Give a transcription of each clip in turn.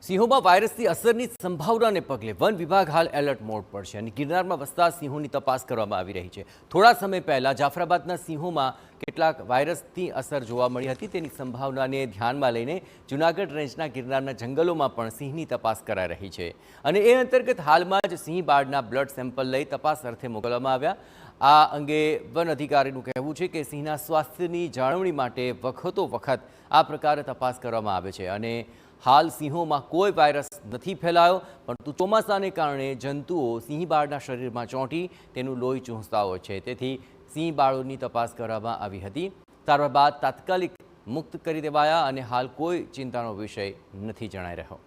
સિંહોમાં વાયરસની અસરની સંભાવનાને પગલે વન વિભાગ હાલ એલર્ટ મોડ પર છે અને ગિરનારમાં વસતા સિંહોની તપાસ કરવામાં આવી રહી છે। થોડા સમય પહેલા જાફરાબાદના સિંહોમાં કેટલાક વાયરસની અસર જોવા મળી હતી। તેની સંભાવનાને ધ્યાનમાં લઈને જૂનાગઢ રેન્જના ગિરનારના જંગલોમાં પણ સિંહની તપાસ કરાઈ રહી છે અને એ અંતર્ગત હાલમાં જ સિંહ બાળના બ્લડ સેમ્પલ લઈ તપાસ અર્થે મોકલવામાં આવ્યા। આ અંગે વન અધિકારીનું કહેવું છે કે સિંહના સ્વાસ્થ્યની જાળવણી માટે વખતો વખત આ પ્રકારે તપાસ કરવામાં આવે છે અને હાલ સિંહોમાં કોઈ વાયરસ નથી ફેલાયો, પરંતુ ચોમાસાને કારણે જંતુઓ સિંહ બાળના શરીરમાં ચોંટી તેનું લોહી ચૂસતા હોય છે, તેથી સિંહ બાળોની તપાસ કરવામાં આવી હતી। સારવાર બાદ તાત્કાલિક મુક્ત કરી દેવાયા અને હાલ કોઈ ચિંતાનો વિષય નથી જણાઈ રહ્યો।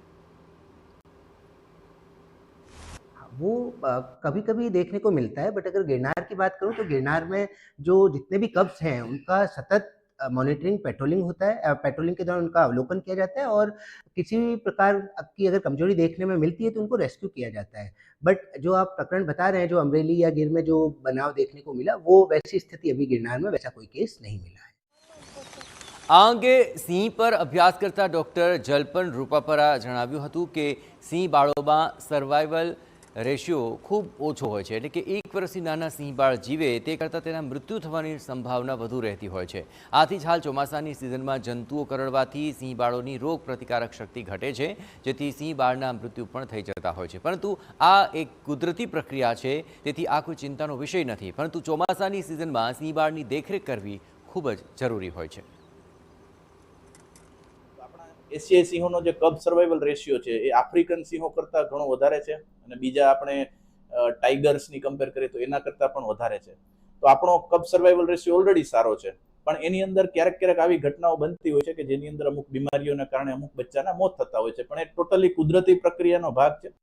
वो कभी कभी देखने को मिलता है, बट अगर गिरनार की बात करूं तो गिरनार में जो जितने भी कब्स हैं उनका सतत मॉनिटरिंग पेट्रोलिंग होता है। पेट्रोलिंग के दौरान उनका अवलोकन किया जाता है और किसी भी प्रकार की अगर कमजोरी देखने में मिलती है तो उनको रेस्क्यू किया जाता है। बट जो आप प्रकरण बता रहे हैं, जो अमरेली या गिर में जो बनाव देखने को मिला, वो वैसी स्थिति अभी गिरनार में वैसा कोई केस नहीं मिला है। આ અંગે સિંહ પર અભ્યાસ કરતા ડૉક્ટર જલપન રૂપાપરા જણાવ્યું હતું કે સિંહ બાળોમાં સર્વાઇવલ રેશિયો ખૂબ ઓછો હોય છે, એટલે કે 1 વર્ષથી નાના સિંહ બાળ જીવે તે કરતાં તેના મૃત્યુ થવાની સંભાવના વધુ રહેતી હોય છે। આથી જ હાલ ચોમાસાની સિઝનમાં જંતુઓ કરડવાથી સિંહ બાળોની રોગ પ્રતિકારક શક્તિ ઘટે છે, જેથી સિંહ બાળના મૃત્યુ પણ થઈ જતા હોય છે। પરંતુ આ એક કુદરતી પ્રક્રિયા છે, તેથી આ કોઈ ચિંતાનો વિષય નથી, પરંતુ ચોમાસાની સિઝનમાં સિંહ બાળની દેખરેખ કરવી ખૂબ જ જરૂરી હોય છે। એશિયાઈ સિંહોનો જે કબ સર્વાઇવલ રેશિયો છે એ આફ્રિકન સિંહો કરતાં ઘણો વધારે છે અને બીજા આપણે ટાઈગર્સની કમ્પેર કરીએ તો એના કરતાં પણ વધારે છે। તો આપણો કબ સર્વાઇવલ રેશિયો ઓલરેડી સારો છે, પણ એની અંદર ક્યારેક આવી ઘટનાઓ બનતી હોય છે કે જેની અંદર અમુક બીમારીઓના કારણે અમુક બચ્ચાના મોત થતા હોય છે, પણ એ ટોટલી કુદરતી પ્રક્રિયાનો ભાગ છે।